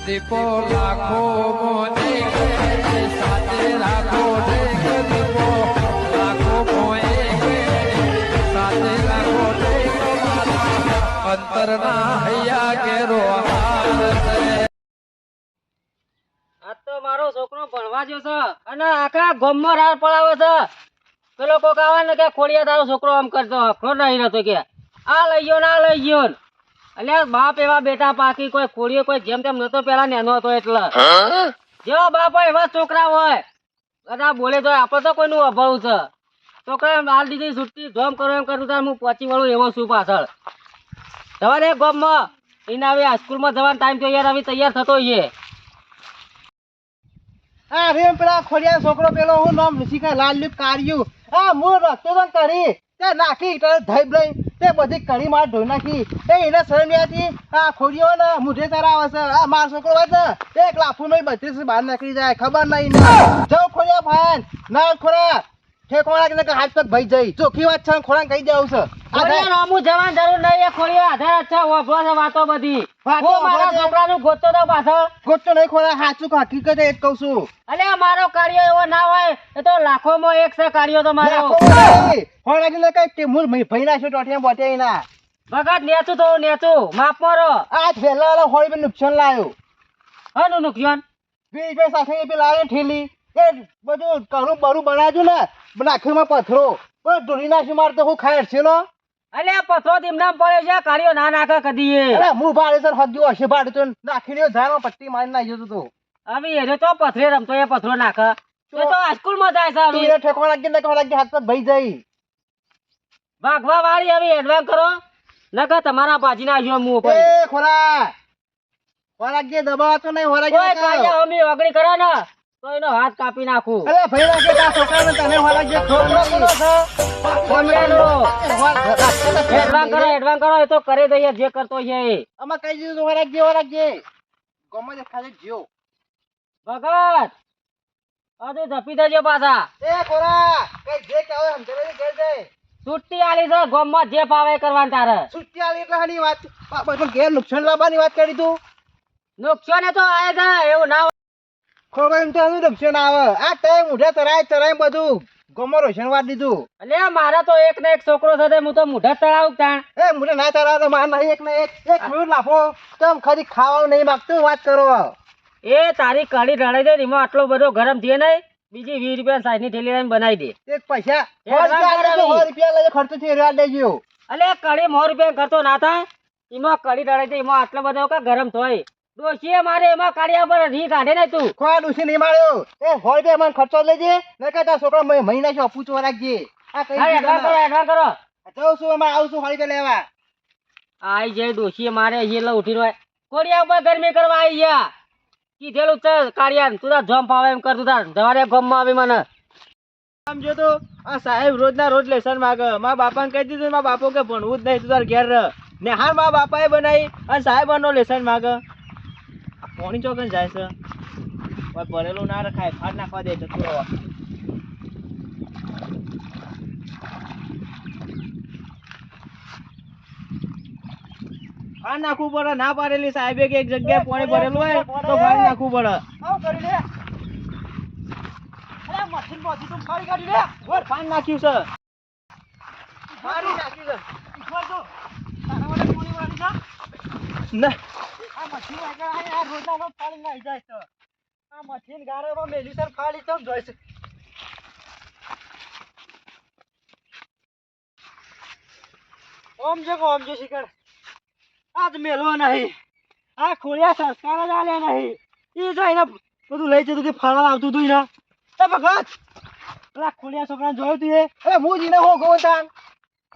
દીપો લાખો મોને સાથે રાખો દીપો લાખો મોએ સાથે રાખો અંતરના હૈયા કેરો આ તો મારો છોકરો ભણવા ગયો છે અને આખા ગામમાં રાડ પડાવે છે. પેલો કોક આવે ને કે ખોડિયા તારો છોકરો આમ કરતો હફળો નહીં રહેતો કે આ લઈ ગયો ને આ લઈ ગયો ને. એટલે બાપ એવા બેટા પાકી કોઈ ખોડીઓ કોઈ જેમ તેમ નતો પેલા નેનો હતો એટલે જેવા બાપ હોય એવા છોકરા હોય. બધા બોલે તો આપણે તો કોઈનું અભાવ છે. છોકરા હાલ દીધી છૂટતી જોમ કરો એમ કરતું તાર હું પહોંચી વળું એવો છું પાછળ. સવારે એક ગામમાં એને આવી હાઈસ્કૂલમાં જવાનો ટાઈમ તો યાર આવી તૈયાર થતો છે. આ રેમ પેલા ખોડિયા છોકરો પેલો હું નામ શીખા લાલ્યું કાઢ્યું આ હું રસ્તો તો કરી તે નાખી ધૈબ લઈ તે બધી કઢી માર ધોઈ નાખી એ એને શરણિયાથી આ ખોડિયો ને મુઢે ચરાવે છે. આ માર છોકરો હોય ને એક લાફુ નો બધી બહાર નીકળી જાય ખબર નહીં ને જાઉં ખોડિયા ભાઈ ના ખોરા ઠેકોણા કે હાથ પગ ભાઈ જઈ ચોખ્ખી વાત છે ખોરા કહી દેવું છે. રામુ જવાની જરૂર નહીં. એ ખોડીઓ આધાર અચ્છા ઓફરો છે વાતો બધી. હું મારા છોકરાનું ગોતતો તો પાછળ ગોતો નહીં ખોરા સાચું હકીકત એ જ કહું છું. અલે મારો કાર્ય એવો ના હોય એ તો લાખોમાં એક છે કાર્યો તો મારો. કઈ ભાઈ નાખ્યો ટોટિયા બોટિયા ના ભગત નેચું તો નેચું માપ મારો. આ વહેલા હોળી નુકસાન લાવ્યો. હાનું નુકસાન 20 પૈસા સાથે પેલા આવે ઠેલી એ બધું કરું બરું બનાવ્યું ને નાખ્યું પથરો બસ ઢોલી નાખી મારતો હું ખાય છે લો. અલે પથરો ધીમનામ પડે છે કાર્યો ના નાખે કદી. અરે હું ભાડે સર હગ્યો હશે ભાડે તો નાખીને ઝાડમાં પટ્ટી મારી નાખ્યો તો હવે એને તો પથરે રમતો એ પથરો નાખે એ તો હાઈસ્કૂલ માં જાય છે. હવે ઠેકો લાગી હાથ પગ ભાઈ જઈ ભાગવા વાળી હવે એડવાન્સ કરો નકર તમારા બાજી નાખ્યો મું ઉપર. એ ખોરા ખોરાક જે દબાવતો નહીં ખોરાક કોઈ કાયા અમે ઓગળી કરે ને તો એનો હાથ કાપી નાખું. અરે ભાઈ નાખે તા છોકરાને તને ખોરાક જે ખોર એડવાન્સ કરો એ તો કરી દઈએ જે કરતો છે એ. આમાં કઈ દીધું ખોરાક જે ગમે તે ખાલી જીઓ ભગત હજુ ધપી દેજો પાછા. એ ખોરા કઈ જે કહેવાય સમજાવી કહી દે. છુટ્ટી આલી છે ગામમાં જે ભાવે કરવાનું તારે. છુટ્ટી આલી એટલે હાની વાત પણ ઘેર નુકસાન લાવવાની વાત કરી તું. નુકસાન તો આવે છે એવું ના હોય. ખોબા એમ તો નુકસાન આવે આ ટાઈમ ઉઠે ચરાય બધું ગમો રોશન વાત દીધું. એટલે મારે તો એક ને એક છોકરો છે હું તો મુઢા તળાવ તાણ. એ મુઢે ના ચરાવે માર નહીં એક ને એક મિનિટ લાફો તમ ખાલી ખાવાનું નહીં માંગતું વાત કરો. એ તારી કઢી ઢળાઈ દે એમાં આટલો બધો ગરમ થયે નહીં બીજી 20 રૂપિયા સાઈડ ની ઠેલી લઈને બનાવી દે. એક પૈસા 100 રૂપિયા લઈ ખર્ચો થી રેવા દેજો. અલે કઢી 100 રૂપિયા ખર્ચો ના થાય એમાં કઢી ઢળાઈ દે એમાં આટલો બધો કા ગરમ થાય. ડોશીએ મારે એમાં કાઢ્યા પર રી કાઢે ને તું. ખોવા ડોશી નહીં માર્યો એ 100 રૂપિયા મને ખર્ચો લેજે ન કહેતા છોકરા મહિના છે અપૂચો રાખજે. આ કઈ એડવાન્સ કરો. જાઉં છું એમાં આવું છું 100 રૂપિયા લેવા. આઈ જાય ડોશીએ મારે એટલે ઉઠી રહ્યો કોડિયા ઉપર ગરમી કરવા આવી ગયા કીધેલું ચલ કાઢ્યા તું તાર જોમ ફાવે એમ કરતું તાર જવારે ગમમાં આવી મને. સમજો તો આ સાહેબ રોજના રોજ લેસન માગે મારા બાપાને કહી દીધું મારા બાપો કે ભણવું જ નહીં તું તાર ઘેર રહ ને હાર મારા બાપાએ બનાવી અને સાહેબ નો લેસન માગે. પોણી ચોકન જાય છે ભરેલું ના રખાય ફાટ નાખવા દે જતું રહેવા. ફાટ નાખવું પડે ના પાડેલી સાહેબે કે એક જગ્યાએ પોણી ભરેલું હોય તો ફાટ નાખવું પડે. ફાટ નાખ્યું છે ના આજ મેલવો નહીં આ ખોડિયા સંસ્કાર જ આલ્યા નહીં. એ જો એને બધું લઈ જતું હતું ફરવા આવતું હતું એને. એ ભગત પેલા ખોડિયા છોકરાને જોયું તું એ હું જ એને હો ગોતાન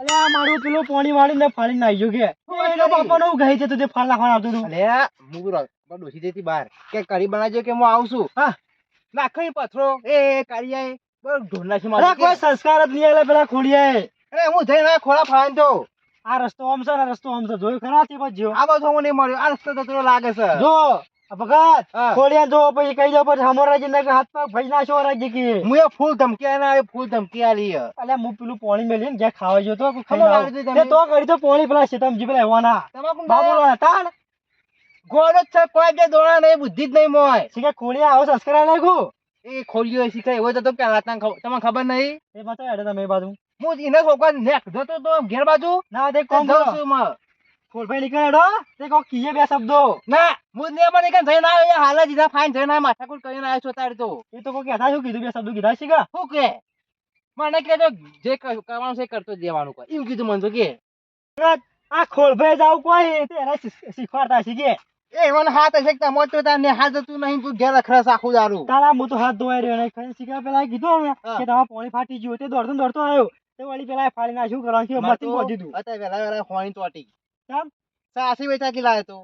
અલે આ મારું પેલું પોણી વાળીને ફાડી નાખ્યું કે એનો બાપાનો ગઈ જતું તે ફાળ નાખવા આવતું હતું. અલે હું ડોસી જતી બહાર કે કરી બનાવજો કે હું આવું છું. હા નાખી પથરો એ કાળિયાએ બસ ઢોરના છે મારે કોઈ સંસ્કાર જ નહીં આલે પેલા ખોડિયાએ. અરે હું જઈને ખોળા ફાઈન તો આ રસ્તો આમ છે ને રસ્તો આમ છે જોયું ખરા તે પછી આ બધું હું નહીં મળ્યો આ રસ્તો તો લાગે છે જો ભગત ખોડિયા જો પછી કહી દો પછી હમોરા જઈને હાથ પગ ભાઈ નાખો રાખજે કે હું એ ફૂલ ધમકી ના ફૂલ ધમકી આલી અલે હું પેલું પાણી મેલી ને જ્યાં ખાવા ગયો તો ખબર તો કરી તો પાણી પેલા શેતમજી પેલા એવાના બાબુલો હતા ગોળો જ છે કોઈ બે દોડા નહીં બુદ્ધિ જ નહીં મોય શીખે ખોલિયા આવો સંસ્કાર નાખ્યું એ ખોલ્યો શીખે એવો તો પેલા તમને ખબર નહીં એ પાછા હેડે તમે એ બાજુ હું એને છોકરા નેક જતો તો ઘેર બાજુ ના તે કોમ જાઉં કરો છું માં. ખોલભાઈ નીકળે હેડો તે કોક કીએ બે શબ્દો ના હું ને મને કઈ જઈને આવ્યો હાલ જ ઈના ફાઈન જઈને માથાકૂટ કરીને આવ્યો છો તારે તો એ તો કોઈ કહેતા શું કીધું બે શબ્દો કીધા શીખા શું કે મને કે જો જે કરવાનું છે એ કરતો જ દેવાનું કોઈ એવું કીધું મને તો કે આ ખોલભાઈ જાવ કોઈ તે એને શીખવાડતા શીખે એ મને હાથ હશે કે તમારે તો તાર ને હાથ જતું નહીં તું ઘેર રખડસ આખું દારૂ તારા હું તો હાથ ધોવાઈ રહ્યો નહીં શીખા પેલા કીધું ને હા. કે તમારે પાણી ફાટી ગયું તે દોડતો આવ્યો તે વળી પેલા ફાડી ના શું કરવાનું છે મસ્તી પહોંચી દીધું અત્યારે વેલા વેલા ખોણી ચોટી કેમ સાસી વેચા કે લાયો તો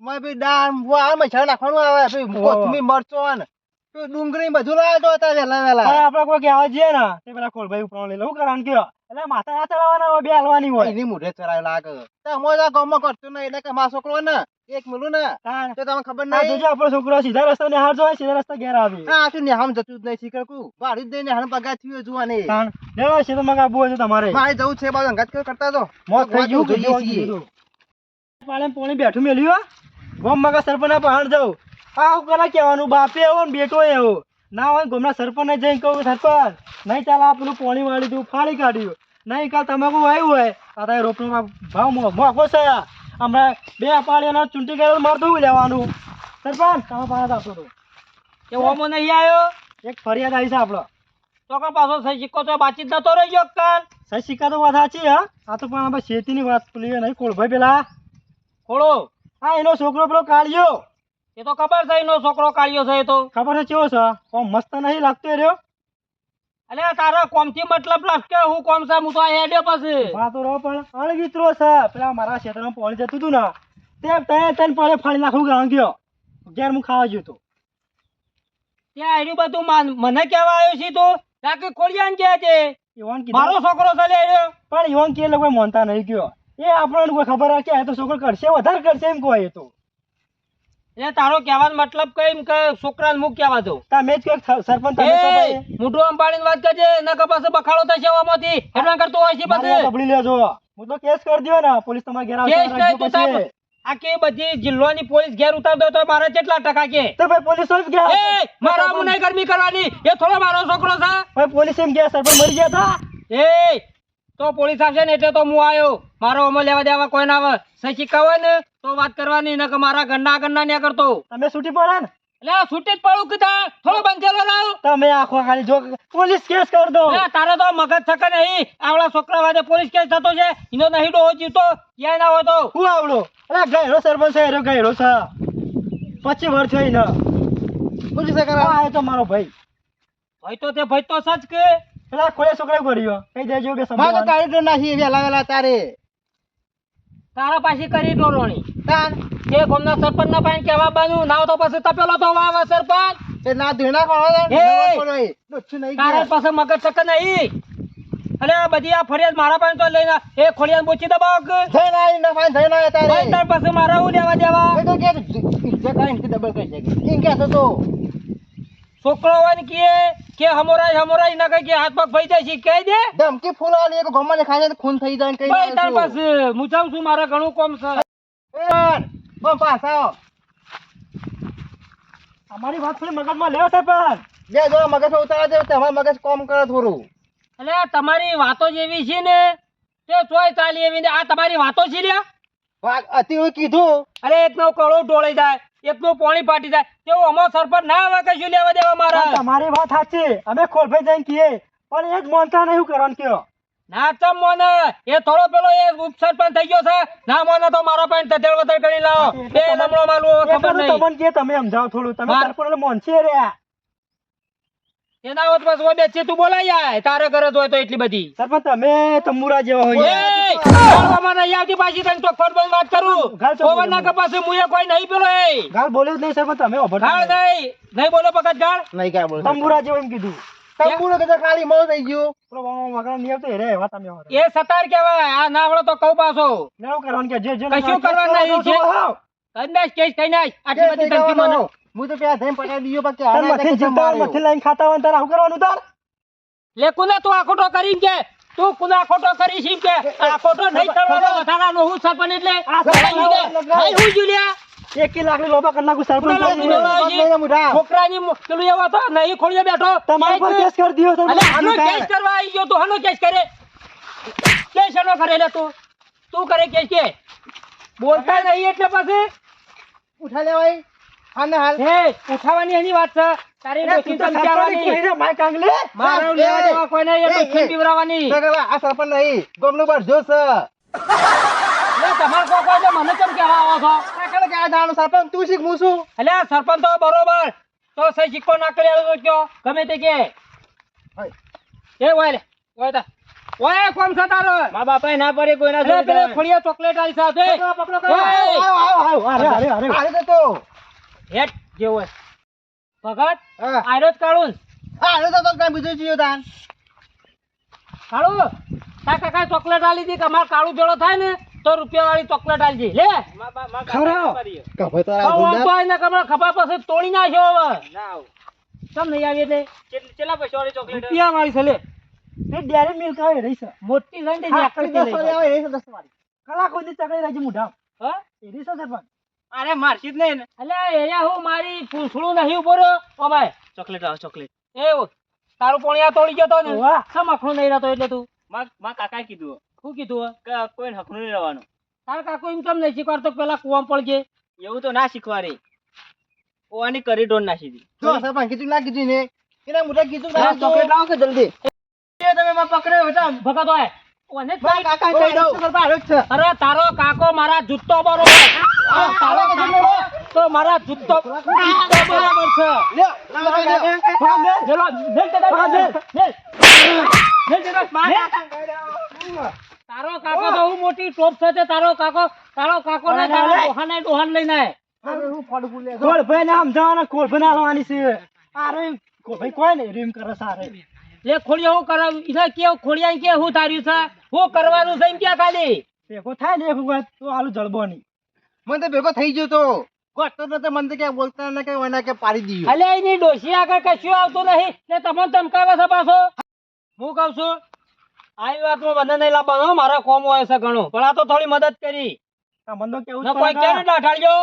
મેં ભાઈ દાળ આ મસાલા નાખવાનું આવે ભાઈ કોથમીર મરચો ને પેલું ડુંગળી બધું લાવ્યો તો અત્યારે વેલા વેલા હવે આપણે કોઈ કહેવા જઈએ ને તે પેલા ખોલભાઈ ઉપર લઈ લઉં કરવાનું કયો એટલે માથા ના ચડાવવાના હોય બે હાલવાની હોય એની મોઢે ચડાયો લાગે તમે તો ગામમાં કરતો નહીં એટલે કે મારો છોકરો ને એક મિલું ને તાણ. તો તમને ખબર આ નહીં જોજો આપણો છોકરો સીધા રસ્તા ને હાર જોય સીધા રસ્તા ઘેર આવે હા શું નેહામ જતું જ નહીં શીખરકું ભાડું જ દઈને હાલ પગાર થયો જોવાને તાણ. લેવા છે તો મગ આપવું હોય તો તમારે મારે જવું છે બાજુ અંગાત કરતા તો મોત થઈ ગયું જોઈએ કીધું છીએ. કીધું. પાળે પોણી બેઠું મેલ્યું ગોમ મગા સરપંચ પહાડ જાઉં આ હું કરા કહેવાનું બાપે એવો ને બેટો એવો ના હોય ગોમના સરપંચ ને જઈને કહું સરપંચ નહીં ચાલ આ પેલું પોણી વાળી દઉં ફાળી કાઢ્યું નહીં કાલ તમાકુ આવ્યું હોય આ તારે રોપનો ભાવ મોંઘો છે હમણાં બે પાળીઓના ચૂંટી કર્યો મારે તો લેવાનું સરપંચ તમે પાછા આપશો તો કે ઓમો નહીં આવ્યો એક ફરિયાદ આવી છે આપણો તો પણ પાછો સહી સિક્કો તો બાતચીત નતો રહી ગયો કાલ સહી સિક્કા તો વાત સાચી હા આ તો પણ આપણે શેતીની વાત પેલી નહીં કોળભાઈ પેલા ખોળો હા એનો છોકરો પેલો કાઢ્યો એ તો ખબર છે એનો છોકરો કાઢ્યો છે એ તો ખબર છે કેવો છે કોમ મસ્ત નહીં લાગતો એ રહ્યો અલ્યા તારા કોમથી મતલબ લાગશે હું કોમ છે હું તો આ હેડ્યો પછી વાતો રહો પણ અળગીતરો છે પેલા મારા ક્ષેત્રમાં પાણી જતું હતું ને તે તને પાડે ફાડી નાખું ગામ ગયો ઘેર હું ખાવા ગયો તો ત્યાં એનું બધું મને કહેવા આવ્યો છે તું તાકે ખોડિયાન કે છે ઈવન મારો કીધું છોકરો છે લે એનો. પણ ઈવન કે લોકો માનતા નહીં ગયો એ આપણને કોઈ ખબર રાખે આ તો છોકરો કરશે વધારે કરશે એમ કહે એ તો એટલે તારો કહેવાનો મતલબ કઈ કે છોકરાને મુક કહેવા દો તમે જ કહો સરપંચ તમે તો ભાઈ મોઢું આમ પાડીને વાત કરજે નકર પાસે બખાડો થશે આમાંથી હેડવાન કરતો હોય છે મારી વાત પછી સાંભળી લેજો હું તો કેસ કરી દો ને પોલીસ તમારે ઘેર આવશે કેસ નહીં રાખજો તું પછી. તાપ. આ કે બધી જિલ્લાની પોલીસ ઘેર ઉતાર દો તો મારે કેટલા ટકા કે તો ભાઈ પોલીસ જ ગયા એ મારા આમ નહીં ગરમી કરવાની એ થોડો મારો છોકરો છે ભાઈ પોલીસ એમ ગયા સરપંચ મરી ગયા હતા એ તો પોલીસ આવશે ને એટલે તો હું આવ્યો મારો અમલ લેવા દેવા કોઈ ના આવે સહી સિક્કા હોય ને તો વાત કરવાની નકર મારા ગન્ના ન્યા કરતો તમે છૂટી પડે ને એટલે આ છૂટી જ પડું કીધા થોડો બંધેલો રાવ તમે આખો ખાલી જો પોલીસ કેસ કરી દો તારે તો મગજ છકે નહીં આવડા છોકરા વાદે પોલીસ કેસ થતો છે એનો નહીં ડોહો જીવતો ક્યાંય ના હોય તો હું આવડો અરે ગયરો સરપંચ છે ગયરો છે 25 વર્ષ થઈ ને પોલીસે કરાવ આ તો મારો ભાઈ ભાઈ તો તે ભાઈ તો સચ કે પેલા ખોલે છોકરા કર્યો કઈ દેજો કે મારે તો સમજાવવાનું. કાઢી નાખી વેલા વેલા તારે તારા પાછી કરી ડોરોણી તાન તે ગોમના સરપંચ ના પાણી કેવા બાનું નાવ તો પછી તપેલો તો વાવે સરપંચ એ ના ધોઈના કોણ એ! દોચ્છું નહીં તારે ગયા. પાસે મગજ છકે નહીં અને આ બધી આ ફરિયાદ મારા પાસે તો લઈને એ ખોડિયાને બોચી દબાવ કે ધોઈને આવીને ફાઈન ધોઈને આવ્યા તારે. ભાઈ તાર પાસે મારા હું લેવા દેવા એ તો કે ઇજ્જત આવીને કે ડબલ કરી શકે. એમ કહેતો તો. છોકરો હોય ને કે હમોરાઈ ના કઈ કે હાથ પગ ભઈ જાય છે કહી દે ધમકી ફૂલાવાની એક ગોમાને ખાઈને તો ખૂન થઈ જાય ને કઈ ભાઈ તાર પાસે હું જાઉં છું મારે ઘણું કામ છે બમ પાસ આવો. અમારી વાત થોડી મગજમાં લેવો સરપંચ બે જોડા મગજ ઉતારા દે તમારા મગજ કોમ કરે થોડું. એટલે તમારી વાતો જેવી છે ને તે ચોય ચાલી એવી ને આ તમારી વાતો છે લ્યા વાત અતિ હોય કીધું અરે એકનો કળો ઢોળી જાય એકનું પાણી ફાટી જાય તેવું અમો સરપંચ ના આવે કશું લેવા દેવા પણ મારા તમારી વાત સાચી અમે ખોલભાઈ જઈને કહીએ પણ એ જ માનતા નહીં શું કરવાનું કયો ના ચમ મોને એ થોડો પેલો એ ઉપસરપંચ થઈ ગયો છે ના મોને તો મારા પાસે તતેડ વતેડ કરી લાવો બે લમણો માલું ખબર નહીં તમને કે તમે સમજાવો થોડું તમે માર- સરપંચ મોનશે રે એના હોત બસ ઓય બેચે તું બોલાઈ જાય તારે ઘરે જ હોય તો એટલી બધી સરપંચ તમે તંબુરા જેવા હોય એ ગાળવામાં નહીં આવતી પાછી તને તો ફોટબોલ વાત કરું ગાળ ચોક ઓવર ના કપાસે મુએ કોઈ નહીં પેલો એ ગાળ બોલ્યું જ નહીં સરપંચ તમે ગાળ ઓભળતા નહીં બોલો પકડ ગાળ નહીં કાંઈ બોલો. તંબુરા જેવું એમ કીધું તંબુરો કીધું ખાલી મોં થઈ ગયું. પેલો વગર નહીં આવતો એ રે વાત તમે આવડે. એ સતાર કહેવાય આ નાવડો તો કહું પાછો લેવું કરવાનું કે જે જે કશું કરવાનું નહીં છે. કઈ નાખ કેસ કઈ નાખ આટલી બધી ધમકી મને હું તો પેલા ધેમ પટાઈ દીધો પણ કે તાર આના મથી કરતા જીવતા માર્યો. મથી લઈને ખાતા હોય ને તારે આવું કરવાનું તાર લે કુને તું આખોટો કરી કે તું કુને આખોટો કરી છે કે આખોટો નહીં કરવાનો વધારાનો હું સરપંચ એટલે આ સરપંચ નહીં હું જુલિયા 1 લાખ ની લોબા કરી નાખું સરપંચ ઉડાડો, સાહેબ. ઉડાડો. નહીં મોઢા. છોકરાની પેલું એવો હતો નહીં ખોળીએ બેઠો તમારા પર કેસ કરી દીધો તમે. અલે આનો કેસ કરવા આવી ગયો તું આનો કેસ કરે કેસ એનો કરે લે તું કરે કેસ કે બોલતા નહીં એટલે પછી ઉઠા લેવાય હાલ ને હાલ હે ઉઠાવાની એની વાત છે તારી ડોશી તો વિચારવાની કહીને માય કાંગલે. મારો લેવા દેવા કોઈ નહીં એ ડોશી પીવરાવાની તો કે આ સરપંચ નહીં ગોમનું બરજો છે લે તમાર કોઈ છે મને કેમ કહેવા આવો છો આ કેલો કે આ દાણો સરપંચ તું શીખ હું છું એટલે આ સરપંચ તો બરોબર તો સહી સિક્કો ના કરી આવ્યો તો કયો ગમે તે કે એ ઓય લે ઓય તા ઓય કોમ છે તારો મા બાપાએ ના પડે કોઈના અરે જોડે પેલે જવાય. ખોડિયા ચોકલેટ આલી સાથે પકડો, પકડો. ઓય! આવ, અરે, અરે. હાલે તો હેટ જેવો હોય. ભગત હા આયરો જ કાઢું હાલે તો કઈ બીજું ચીયો દાન કાળું તા કાકા ચોકલેટ આલી દી કે અમાર કાળું ભેળો થાય ને તો રૂપિયા વાળી ચોકલેટ આલજી લે ખરો. કભે તો તો વાંધો આય ને કમળ ખભા પાસે તોડી નાખ્યો હવે ના આવ. કેમ નહીં આવી એટલે કેટલા પૈસા વાળી ચોકલેટ? રૂપિયા વાળી છે લે એ ડેરી મિલ્ક આવે રહી છે. મોટી લઈને હા, નેકળી દે લઈ જાય. કલાક સુધી ચકડી રહી છે મુઢા. હા? એ રહી છે સરપંચ. અરે મારશી જ નહીં ને અલ્યા એયા હું મારી પૂંછડું નહીં ઉભો રહ્યો ઓ ભાઈ ચોકલેટ આવે ચોકલેટ. એવું તારું પોણિયા તોડી ગયો તો ને વાહ. શા મખણું નહીં રહેતો એટલે તું માં કાકાએ કીધું શું કીધું હે? કે કોઈને હકનું નહીં રહેવાનું. તારા કાકુ એમ કેમ નહીં શીખવાડતો કે પેલા કુવામાં પડજે એવું તો ના શીખવાડે. ઓવાની કરી ડોન નાખી દી. જો સરપંચ કીધું ના કીધું ને એના મોઢા કીધું ના હા, ચોકલેટ લાવો કે જલ્દી તમે માં પકડ્યો હતા. ભગત હોય ઓને જ બા કહી- કાકા કહી દઉં. સરપંચ હાલો જ છે અરે તારો કાકો મારા જૂતો બરોબર આ તારો કાકો તો મારા જૂતો બરોબર છે લ્યો લાવો કહી દો ચલો મેલ તે દાદા, મેલ મેલ તે દાદા, મેલ. તારો કાકો તો હું મોટી ટોપ છે તે તારો કાકો ને તારો ડોહાને લઈને આય. હવે હું ફોડ બોલે કોળભાઈ ને સમજાવવાના, કોળભાઈ ને હાલવાની છે. અરે કોળભાઈ કોઈ નહીં રેમ કરે સારે. લે ખોડિયા હું કરાવ ઈને કેવું ખોડિયા કે હું તાર્યું છે હું કરવાનું છે એમ ક્યાં ખાલી ભેગો થાય ને એક વખત તો હાલું જળબો નહીં. મને તો ભેગો થઈ ગયો તો ગોઠતો નતો મને તો ક્યાં બોલતા ને કે વના કે પાડી દીયો અલે એની ડોશી આગળ કશું આવતું નહીં ને તમને ધમકાવે છે પાછો હું કહું છું આવી વાતમાં મને નહીં લાવવાનો મારા કોમ હોય છે ઘણું પણ આ તો થોડી મદદ કરી આ મને તો કેવું જ ન કોઈ પડે ક્યારે દાઢાડ્યો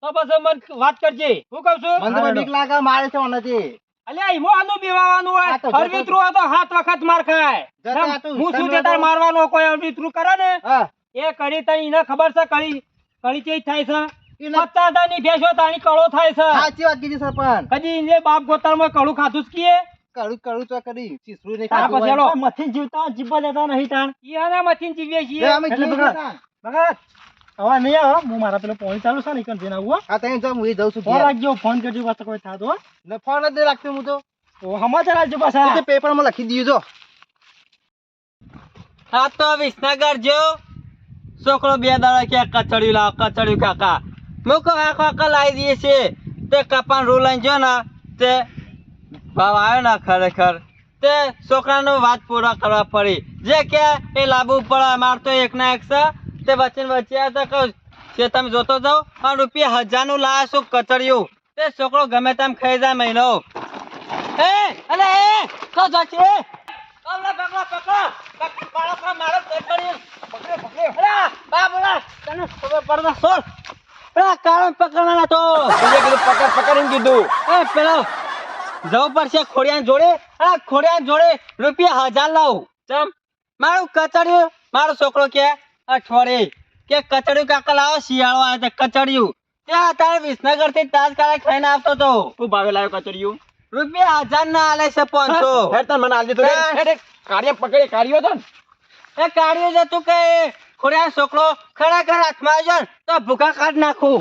તો પછી મને વાત કરજે હું કહું છું મને તો બીક લાગે મારે છે ઓનાથી અલે ઈમો આનું બીવાનું હોય આ તો હરવીતરું હોય તો 7 વખત માર ખાય જતો આ તો હું શું ઉસ્તાદ તે તાર હતો. મારવાનો કોઈ હરવીતરું કરે ને હા એ કડી તઈ એને ખબર છે કડી ચેજ થાય છે ઈને 50,000 ની ભેંસો તાણી કળો થાય છે સાચી વાત કીધી સરપંચ કદી એને બાપ ગોતરમાં કળું ખાધું જ કીએ કડું કડું તો કરી ચીસરું નહીં તારા ખાતું પછી હોય. હેલો. મથી જીવતા જીવવા દેતા નહીં તાણ. ઈ આના મથીન જીવીએ લે, છીએ અમે એટલે જીવી બગા. ગયા. ભગત હવે નહીં આવે હું મારા પેલો પોણી ચાલુ છે ને ઈકન જઈને આવું હો. હા તઈ જો હું ઈ જઉં છું ફોન ઘેર. રાખજો ફોન કરજો વાત કોઈ થાતો હો. ને ફોન જ નહીં રાખતો હું તો ઓ સમાચાર આપજો પાછા. એ તો પેપરમાં લખી દીધું જો હા તો વિસનગર જો છોકરો 2 દાડા કે કચડ્યું લાવ કચડ્યું કાકા મૂકો આ કાકા લાવી દઈએ છે તે કપાન રોલાઈ જો ને તે ભાવ આવ્યો ને ખરેખર તે છોકરાનો વાત પૂરા કરવા પડી જે કે એ લાવવું પડે માર તો એકના એક છે તે વચ્ચે આ તો કહું છે તમે જોતો જાઓ આ રૂપિયા 1000 નું લાયા શું કચડ્યું તે છોકરો ગમે તેમ ખાઈ જાય મહિનો એ અલે એ કો જાચે અલ્લા પકડો પકડો બાળકો મારો કચડ્યું પકડે પકડે અરે બાબલા તને ખબર પડે સોળ પેલા કારણ પકડવાના તો બીજે કીધું પકડીને કીધું એ પેલો જવું પડશે ખોડિયાને જોડે આ ખોડિયાને જોડે રૂપિયા 1000 લાવું ચમ મારું કચડ્યું મારો છોકરો કે અઠવાડિયે કે કચડ્યું કાકા લાવો શિયાળો આવે તો કચડ્યું ત્યાં તારે વિસનગર થી તાજકાળા ખાઈને આવતો તો શું ભાવે લાવ્યો કચરિયું? રૂપિયા 1000 ના આલે છે 500 હેડ તને મને આલજે તો હા. કાર્ય પકડી કાઢ્યો તો ને. એ કાઢ્યું છે તું કે ખોડિયાનો છોકરો ખરેખર હાથમાં આવ્યો ને તો ભૂખા કાઢ નાખું